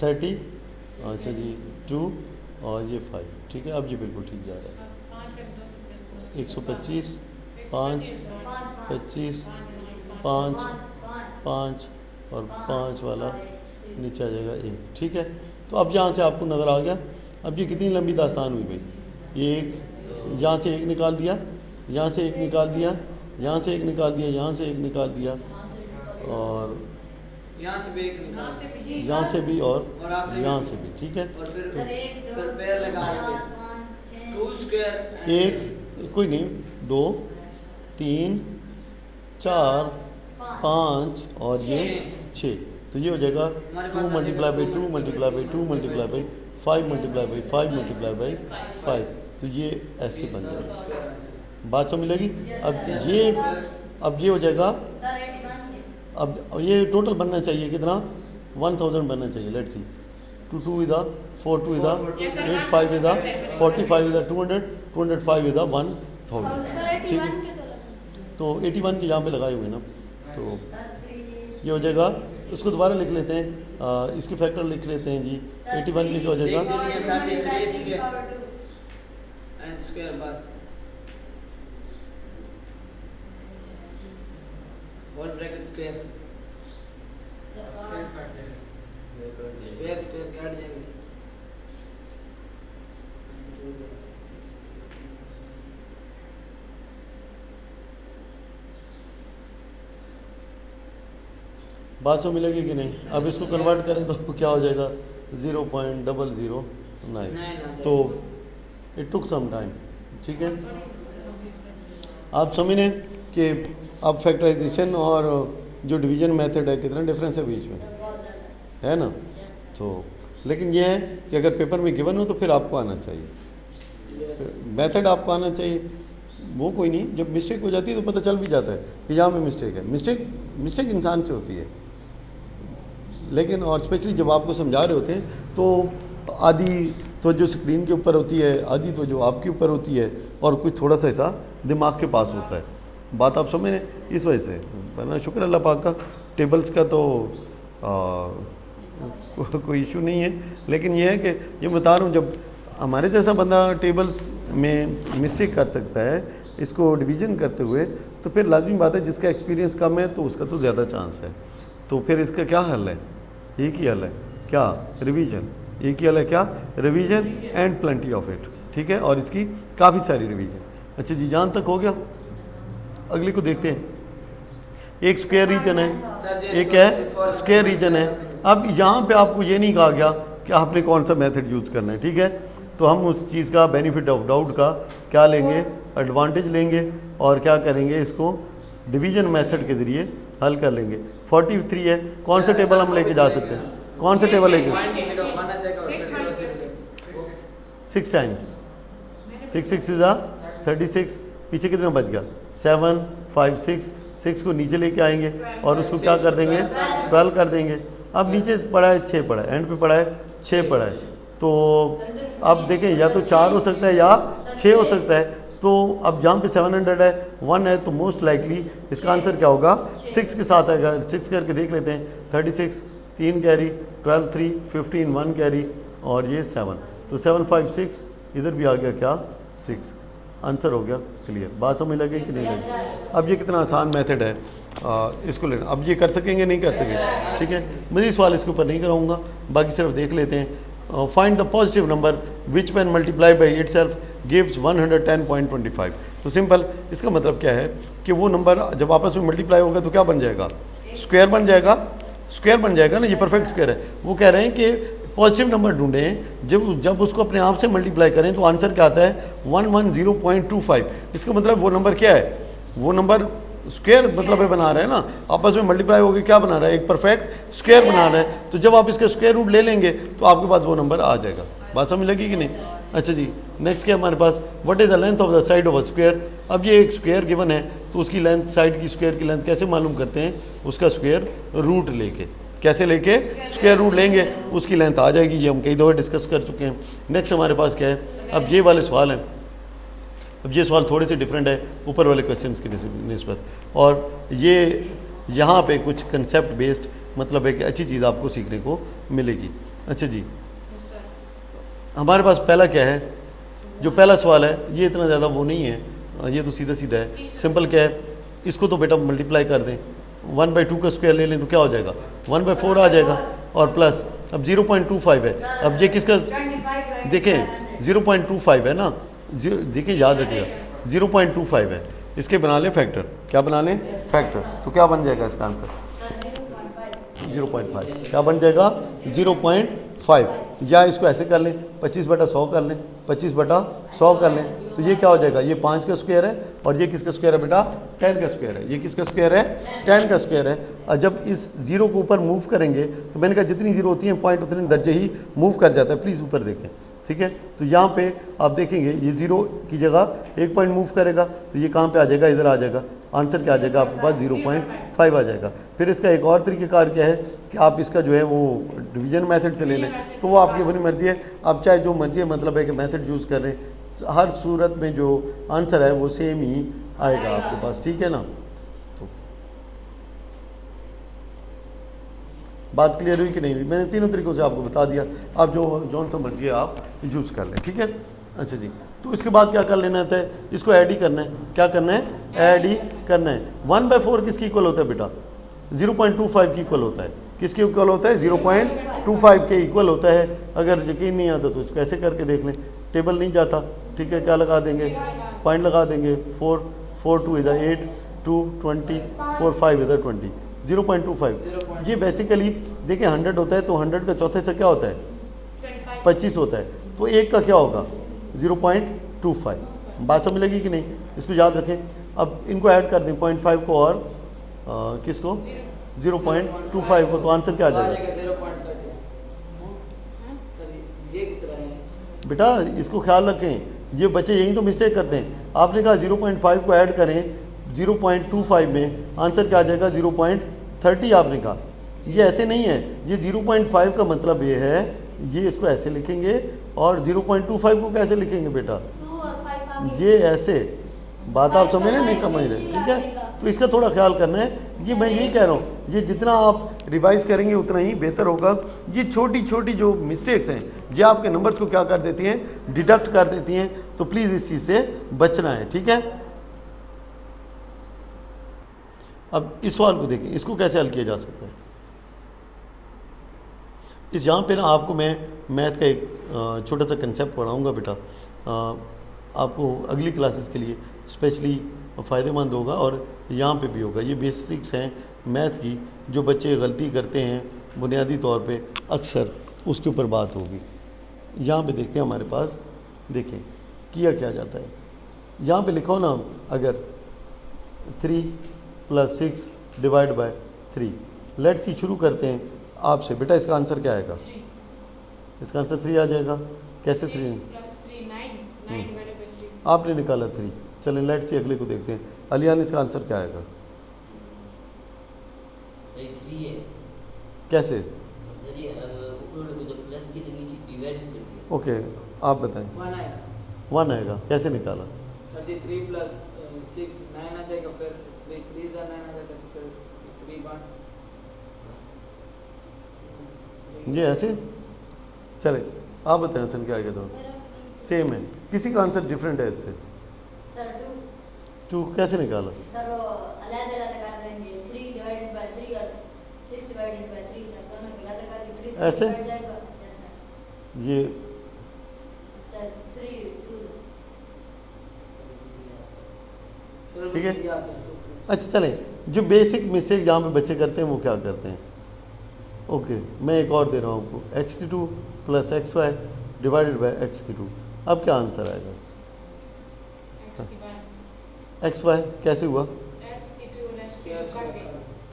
30, अच्छा जी 2 और ये 5, ठीक है। अब ये बिल्कुल ठीक जा रहा है, 125 5 25 5 5 और 5 वाला नीचे आ जाएगा 1, ठीक है। तो अब यहाँ से आपको नज़र आ गया, अब ये कितनी लंबी दास्तान हुई भाई, एक यहाँ से 1 निकाल दिया, यहाँ से 1 निकाल दिया, यहाँ से 1 निकाल दिया, यहाँ से 1 निकाल दिया, और यहाँ से भी एक निकाल, यहाँ से भी और यहाँ से भी, ठीक है। और फिर पैर लगा के 2 स्क्वायर, एक कोई नहीं 2 3 4 5 और ये 6, तो ये हो जाएगा 2 multiply by 2 multiply by 2 multiply by 5 multiply by 5 multiply by 5, तो ये ऐसे बन जाएगा, बात समझ लगी। अब ये हो जाएगा, अब ये टोटल बनना चाहिए कितना, 1000 बनना चाहिए, let's see 2 2 is 4 2 is 8 5 is 45 is 200 205 is 1000, ठीक है। तो 81 के यहाँ पे लगाए हुए हैं ना, तो ये हो जाएगा। उसको दोबारा लिख लेते हैं, इसके फैक्टर लिख लेते हैं जी। 81 के क्या हो जाएगा, देख साथ ही 3 स्क्वायर एंड स्क्वायर बस होल ब्रैकेट स्क्वायर स्क्वायर काट जाएंगे। बात सौ मिलेगी कि नहीं। अब इसको कन्वर्ट करें तो क्या हो जाएगा 0.009। तो इट टुक सम टाइम, ठीक है। आप समझें कि अब फैक्टराइजेशन और जो डिवीजन मेथड है कितना डिफरेंस है बीच में, है ना। तो लेकिन ये है कि अगर पेपर में गिवन हो तो फिर आपको आना चाहिए, मेथड आपको आना चाहिए। वो कोई नहीं, जब मिस्टेक हो जाती है तो पता चल भी जाता है कि यहाँ पे मिस्टेक है। मिस्टेक इंसान से होती है, लेकिन और स्पेशली जब आपको समझा रहे होते हैं तो आधी तो जो स्क्रीन के ऊपर होती है, आधी तो जो आपके ऊपर होती है, और कुछ थोड़ा सा ऐसा दिमाग के पास होता है। बात आप समझ रहे हैं, इस वजह से। वरना शुक्र अल्लाह पाक का, टेबल्स का तो कोई इशू नहीं है। लेकिन ये है कि ये बता रहा हूँ, जब हमारे जैसा बंदा टेबल्स में मिस्टेक कर सकता है इसको डिवीज़न करते हुए, तो फिर लाजमी बात है जिसका एक्सपीरियंस कम है तो उसका तो ज़्यादा चांस है। तो फिर इसका क्या हल है, एक ही हल है, क्या, रिवीजन। एक ही हल है, क्या, revision and plenty of it, ठीक है। और इसकी काफ़ी सारी रिवीजन। अच्छा जी, जहाँ तक हो गया, अगली को देखते हैं। एक स्क्वायर रीजन है, एक है स्क्वायर रीजन है। अब यहाँ पे आपको ये नहीं कहा गया कि आपने कौन सा मेथड यूज़ करना है, ठीक है। तो हम उस चीज़ का बेनिफिट ऑफ डाउट का क्या लेंगे, एडवांटेज लेंगे, और क्या करेंगे, इसको डिवीजन मेथड के ज़रिए हल कर लेंगे। 43 है, कौन सा टेबल हम लेके जा सकते हैं, कौन सा टेबल लेके, 6 टाइम्स 6 इज़ 36, पीछे कितना बच गया, 7 5 6 को नीचे लेके आएंगे और उसको क्या कर देंगे, 12 कर देंगे। अब नीचे पड़ा है 6 पड़ा है, एंड पे पड़ा है 6 पड़ा है। तो अब देखें, या तो 4 हो सकता है या 6 हो सकता है। तो अब जहाँ पे 700 है, 1 है, तो मोस्ट लाइकली इसका आंसर क्या होगा, 6 के साथ आएगा। 6 करके देख लेते हैं, 36 3 कैरी, 12 3 15 1 कैरी, और ये 7, तो 7 5 6 इधर भी आ गया क्या, 6। आंसर हो गया क्लियर। बात समझ लगे कि नहीं लगे। अब ये कितना आसान मेथड है, इसको लेना। अब ये कर सकेंगे, नहीं कर सकेंगे, ठीक है। मज़ीद सवाल इसके ऊपर नहीं कराऊंगा, बाकी सिर्फ देख लेते हैं। Find the positive number which when multiply by itself gives 110.25। तो सिंपल, इसका मतलब क्या है कि वो नंबर जब आपस में मल्टीप्लाई होगा तो क्या बन जाएगा, स्क्वायर बन जाएगा। स्क्वायर बन जाएगा ना, ये परफेक्ट स्क्वायर है। वो कह रहे हैं कि पॉजिटिव नंबर ढूंढें, जब उसको अपने आप से मल्टीप्लाई करें तो आंसर क्या आता है, 110.25। इसका मतलब वो नंबर क्या है, वो नंबर स्क्वायर मतलब बना रहा है ना, आपस में मल्टीप्लाई होकर क्या बना रहा है, एक परफेक्ट स्क्वायर बना रहा है। तो जब आप इसका स्क्वायर रूट ले लेंगे तो आपके पास वो नंबर आ जाएगा। बात समझ लगी कि नहीं। अच्छा जी, नेक्स्ट क्या हमारे पास, what is the length of the side of a square. अब ये एक स्क्वायर गिवन है, तो उसकी लेंथ, साइड की स्क्वायर की लेंथ कैसे मालूम करते हैं, उसका स्क्वायर रूट लेके। कैसे लेके, स्क्वायर रूट लेंगे, उसकी लेंथ आ जाएगी। ये हम कई दफ़े डिस्कस कर चुके हैं। नेक्स्ट हमारे पास क्या है, अब ये वाले सवाल हैं। अब ये सवाल थोड़े से डिफरेंट है ऊपर वाले क्वेश्चंस की निस्बत, और ये यहाँ पे कुछ कंसेप्ट बेस्ड मतलब है कि अच्छी चीज़ आपको सीखने को मिलेगी। अच्छा जी, हमारे पास पहला क्या है, जो पहला सवाल है ये इतना ज़्यादा वो नहीं है, ये तो सीधा सीधा है, सिंपल क्या है, इसको तो बेटा मल्टीप्लाई कर दें, 1/2 का स्क्वायर ले लें तो क्या हो जाएगा, 1/4 आ जाएगा, और प्लस अब 0.25 है। अब ये किसका, देखें 0.25 है ना, देखिए याद रखिएगा 0.25 है, इसके बना लें फैक्टर। क्या बना लें, फैक्टर। तो क्या बन जाएगा इसका आंसर, 0.5। क्या बन जाएगा, 0.5। या इसको ऐसे कर लें, 25/100 कर लें, 25/100 कर लें, तो ये क्या हो जाएगा, ये 5 का स्क्वायर है, और ये किसका स्क्वायर है बेटा, 10 का स्क्वायर है। ये किसका स्क्वायर है, 10 का स्क्वायर है। और जब इस जीरो को ऊपर मूव करेंगे तो मैंने कहा जितनी जीरो होती हैं पॉइंट उतने दर्जे ही मूव कर जाता है। प्लीज़ ऊपर देखें, ठीक है। तो यहाँ पे आप देखेंगे ये जीरो की जगह 1 पॉइंट मूव करेगा, तो ये कहाँ पे आ जाएगा, इधर आ जाएगा। आंसर क्या आ जाएगा आपके पास, 0.5 आ जाएगा। फिर इसका एक और तरीक़ेकार क्या है कि आप इसका जो है वो डिवीजन मेथड से ले लें, तो वो आपकी अपनी मर्ज़ी है, आप चाहे जो मर्ज़ी है, मतलब है कि मेथड यूज़ कर रहे हैं। हर सूरत में जो आंसर है वो सेम ही आएगा आपके पास, ठीक है ना। तो बात क्लियर हुई कि नहीं हुई? मैंने तीनों तरीकों से आपको बता दिया, आप जौन सा मर्जी आप यूज़ कर लें, ठीक है। अच्छा जी, तो इसके बाद क्या कर लेना है? इसको ऐड ही करना है। क्या करना है? ऐड ही करना है। 1/4 किसकी इक्वल होता है बेटा? 0.25 की इक्वल होता है। किसके इक्वल होता है? 0.25 के इक्वल होता है। अगर यकीन नहीं आता तो इसको ऐसे करके देख लें, टेबल नहीं जाता, ठीक है, क्या लगा देंगे? पॉइंट लगा देंगे। 4 4 2 इधर 8 2 20 4 5 इधर 20 0.25। ये बेसिकली देखिए 100 होता है तो 100 का चौथे से क्या होता है? 25 होता है, तो एक का क्या होगा? 0.25। बात समझ लगी कि नहीं? इसको याद रखें। अब इनको ऐड कर दें 0.5 को और किसको? 0.25 को, तो आंसर क्या आ जाएगा? 0.30। बेटा इसको ख्याल रखें, ये बच्चे यही तो मिस्टेक करते हैं। आपने कहा 0.5 को ऐड करें 0.25 में, आंसर क्या आ जाएगा? 0.30 आपने कहा। ये ऐसे नहीं है, ये 0.5 का मतलब ये है, ये इसको ऐसे लिखेंगे और 0.25 को कैसे लिखेंगे बेटा? 2 और 5 आ गए। ये ऐसे। बात आप समझ रहे हैं? नहीं समझ रहे? ठीक है, तो इसका थोड़ा ख्याल करना है। ये मैं यही कह रहा हूँ, ये जितना आप रिवाइज करेंगे उतना ही बेहतर होगा। ये छोटी छोटी जो मिस्टेक्स हैं ये आपके नंबर्स को क्या कर देती हैं? डिडक्ट कर देती हैं। तो प्लीज़ इस चीज़ से बचना है, ठीक है। अब इस सवाल को देखें, इसको कैसे हल किया जा सकता है। इस यहाँ पे ना आपको मैं मैथ का एक छोटा सा कंसेप्ट पढ़ाऊँगा बेटा, आपको अगली क्लासेस के लिए स्पेशली फ़ायदेमंद होगा और यहाँ पे भी होगा। ये बेसिक्स हैं मैथ की, जो बच्चे गलती करते हैं बुनियादी तौर पे अक्सर, उसके ऊपर बात होगी। यहाँ पे देखते हैं हमारे पास, देखें किया क्या जाता है। यहाँ पे लिखो ना, अगर 3 + 6 ÷ 3, लेट्स सी शुरू करते हैं आपसे। बेटा इसका आंसर क्या आएगा? इसका आंसर 3 आ जाएगा। कैसे 3? आपने निकाला 3। चलें लेट्स सी अगले को देखते हैं। अलियान इसका आंसर क्या आएगा? 3 है। कैसे? ओके आप बताएं। 1 आएगा। कैसे निकाला? सर जी 3 + 6 9 आ जाएगा, फिर 3 3 9 आ जाता है, फिर 3 1। ये ऐसे? चले आप बताएं हसन क्या आएगा? तो सेम है, किसी का आंसर डिफरेंट है इससे। सर 2 कैसे निकाला? सर वो अलग-अलग कर देंगे। 3 ÷ 3 और 6 ÷ 3 सर, दोनों मिला करके 3 ऐसे? बैठ जाएगा। सर ये 3 2 ठीक है। अच्छा चलें, जो बेसिक मिस्टेक जहाँ पे बच्चे करते हैं वो क्या करते हैं? ओके मैं एक और दे रहा हूँ आपको, x2 + xy ÷ x2। अब क्या आंसर आएगा? xy कैसे हुआ?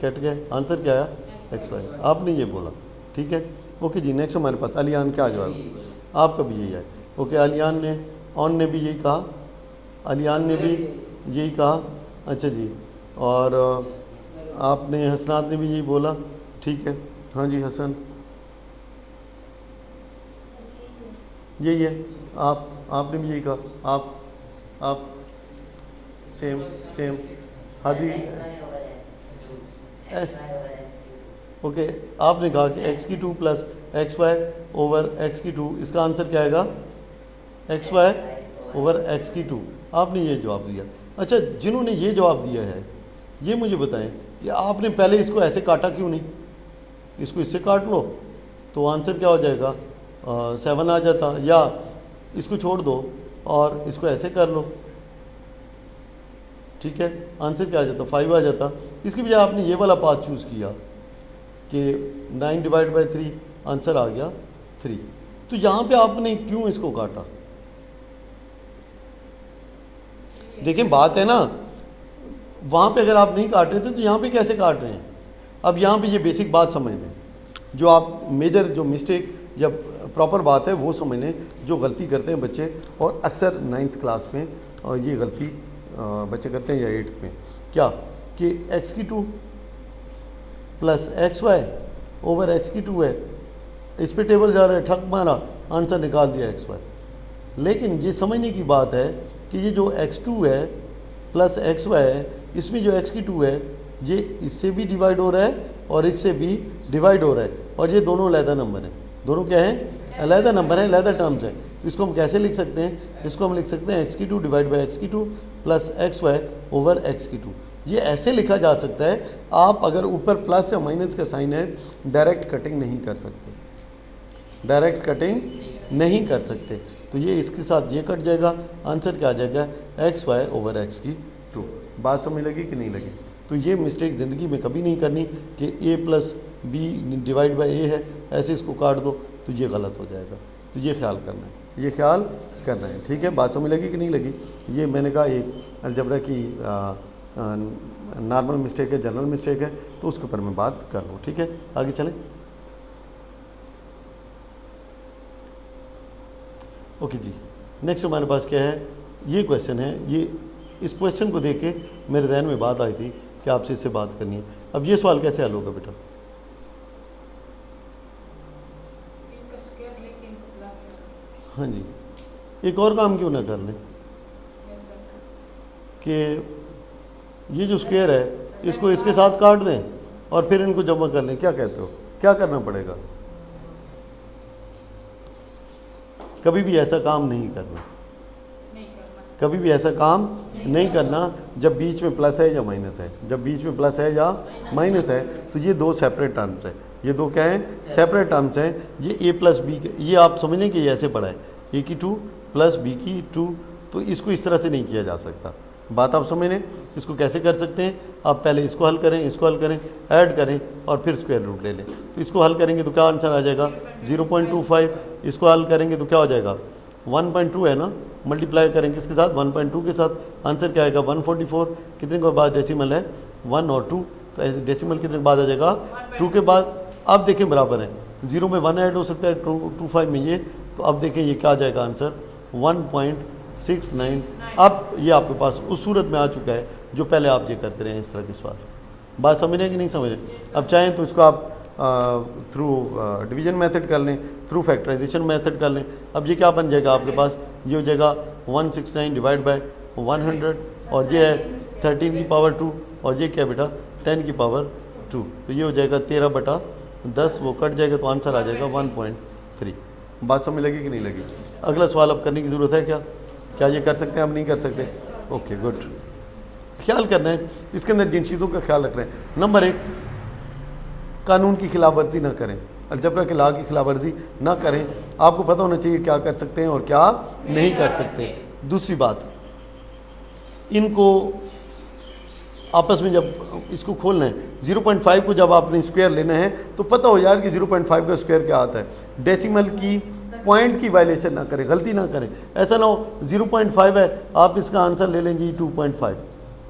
कट गया। आंसर क्या आया? xy। आपने ये बोला, ठीक है। ओके जी, नेक्स्ट हमारे पास अलियान क्या जवाब? आपका भी यही है। ओके अलियान ने, ऑन ने भी यही कहा, अलियान ने भी यही कहा। अच्छा जी, और आपने, हसनात ने भी यही बोला, ठीक है। हाँ जी हसन, यही है। आपने भी यही कहा। आप सेम हादी। ओके आपने कहा कि x2 + xy / x2, इसका आंसर क्या आएगा? xy / x2। आपने ये जवाब दिया। अच्छा जिन्होंने ये जवाब दिया है ये मुझे बताएं कि आपने पहले इसको ऐसे काटा क्यों नहीं? इसको इससे काट लो तो आंसर क्या हो जाएगा? 7 आ जाता, या इसको छोड़ दो और इसको ऐसे कर लो, ठीक है, आंसर क्या आ जाता? 5 आ जाता। इसकी बजाय आपने ये वाला पाथ चूज़ किया कि 9 ÷ 3, आंसर आ गया 3। तो यहाँ पे आपने क्यों इसको काटा? देखें बात है ना, वहाँ पे अगर आप नहीं काट रहे थे तो यहाँ पे कैसे काट रहे हैं? अब यहाँ पे ये बेसिक बात समझ लें, जो आप मेजर जो मिस्टेक या प्रॉपर बात है वो समझ लें, जो गलती करते हैं बच्चे, और अक्सर 9th क्लास में ये गलती बच्चे करते हैं, या 8th में, क्या कि x2 + xy / x2 है, इस पे टेबल जा रहा है, ठक मारा, आंसर निकाल दिया xy। लेकिन ये समझने की बात है कि ये जो x2 है प्लस xy है, इसमें जो x2 है ये इससे भी डिवाइड हो रहा है और इससे भी डिवाइड हो रहा है, और ये दोनों अलहदा नंबर हैं। दोनों क्या हैं? अलहदा नंबर हैं, अलहदा टर्म्स हैं। तो इसको हम कैसे लिख सकते हैं? इसको हम लिख सकते हैं x2 divide by x2 plus xy over x2। ये ऐसे लिखा जा सकता है। आप अगर ऊपर प्लस या माइनस का साइन है, डायरेक्ट कटिंग नहीं कर सकते, डायरेक्ट कटिंग नहीं कर सकते। तो ये इसके साथ ये कट जाएगा, आंसर क्या आ जाएगा? xy over x2। बात समझ लगी कि नहीं लगी? तो ये मिस्टेक ज़िंदगी में कभी नहीं करनी कि a plus B divide by A है, ऐसे इसको काट दो, तो ये गलत हो जाएगा। तो ये ख्याल करना है, ये ख्याल करना है, ठीक है? बात समझ लगी कि नहीं लगी? ये मैंने कहा एक अलजबरा की नॉर्मल मिस्टेक है, जनरल मिस्टेक है, तो उसके ऊपर मैं बात कर लूँ, ठीक है? आगे चलें। ओके जी, नेक्स्ट हमारे पास क्या है? ये क्वेश्चन है। ये इस क्वेश्चन को देख के मेरे जहन में बात आई थी कि आपसे इससे बात करनी है। अब ये सवाल कैसे हल होगा बेटा? हाँ जी, एक और काम क्यों ना कर लें कि ये जो स्क्वायर है इसको इसके साथ काट दें और फिर इनको जमा कर लें। क्या कहते हो? क्या करना पड़ेगा? कभी भी ऐसा काम नहीं करना, कभी भी ऐसा काम नहीं करना जब बीच में प्लस है या माइनस है। जब बीच में प्लस है या माइनस है तो ये दो सेपरेट टर्म्स हैं। ये दो क्या हैं? सेपरेट टर्म्स हैं। ये a प्लस बी, ये आप समझ लें कि ये ऐसे पढ़ा है, a की 2 प्लस b की 2, तो इसको इस तरह से नहीं किया जा सकता। बात आप समझ लें। इसको कैसे कर सकते हैं? आप पहले इसको हल करें, इसको हल करें, ऐड करें और फिर स्क्वायर रूट ले लें। तो इसको हल करेंगे तो क्या आंसर आ जाएगा? 0.25। इसको हल करेंगे तो क्या हो जाएगा? 1.2 है ना, मल्टीप्लाई करेंगे इसके साथ 1.2 के साथ, आंसर क्या आएगा? 144। कितने के बाद डेसिमल है? 1 और 2, तो ऐसे डेसिमल कितने के बाद आ जाएगा? 2 के बाद। अब देखें बराबर है, 0 में 1 ऐड हो सकता है, 25 में ये, तो अब देखें ये क्या आ जाएगा आंसर? 1.69। अब ये आपके पास उस सूरत में आ चुका है जो पहले आप ये करते रहे हैं इस तरह के सवाल। बात समझ रहे हैं कि नहीं समझ रहे? अब चाहें तो इसको आप थ्रू डिवीजन मेथड कर लें, थ्रू फैक्टराइजेशन मेथड कर लें। अब ये क्या बन जाएगा आपके पास? ये हो जाएगा 169 डिवाइड बाय 100, और ये है 13 की पावर 2, और ये क्या बेटा? 10 की पावर 2। तो ये हो जाएगा 13/10, वो कट जाएगा तो आंसर आ जाएगा 1.3। बात समझ लगी कि नहीं लगी? अगला सवाल अब करने की ज़रूरत है क्या? क्या ये कर सकते हैं? अब नहीं कर सकते? Okay good. ख्याल करना है इसके अंदर जिन चीज़ों का ख्याल रख रहे हैं। नंबर 1, कानून की खिलाफवर्जी ना करें, अलजबरा के लॉ की खिलाफवर्जी ना करें। आपको पता होना चाहिए क्या कर सकते हैं और क्या नहीं कर सकते। दूसरी बात, इनको आपस में जब इसको खोलना है, 0.5 को जब आपने स्क्वायर लेना है तो पता हो यार कि 0.5 का स्क्वायर क्या आता है। डेसिमल की पॉइंट की वायलेशन ना करें, गलती ना करें। ऐसा ना हो 0.5 है, आप इसका आंसर ले लेंगे 2.5,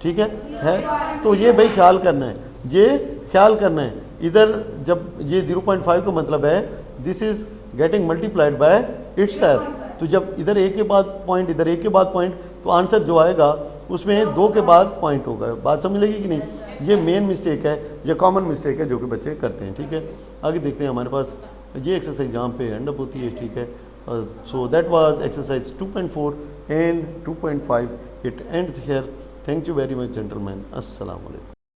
ठीक है? तो ये भाई ख्याल करना है, ये ख्याल करना है। इधर जब ये 0.5 का मतलब है this is getting multiplied by itself, तो जब इधर एक के बाद पॉइंट, इधर एक के बाद पॉइंट, तो आंसर जो आएगा उसमें 2 के बाद पॉइंट होगा। बात समझ लगी कि नहीं? ये मेन मिस्टेक है, ये कॉमन मिस्टेक है जो कि बच्चे करते हैं, ठीक है? आगे देखते हैं। हमारे पास ये एक्सरसाइज यहाँ पे एंड अप होती है, ठीक है? So that was exercise 2.4 and 2.5 it ends here. Thank you very much gentleman. अस्सलाम वालेकुम।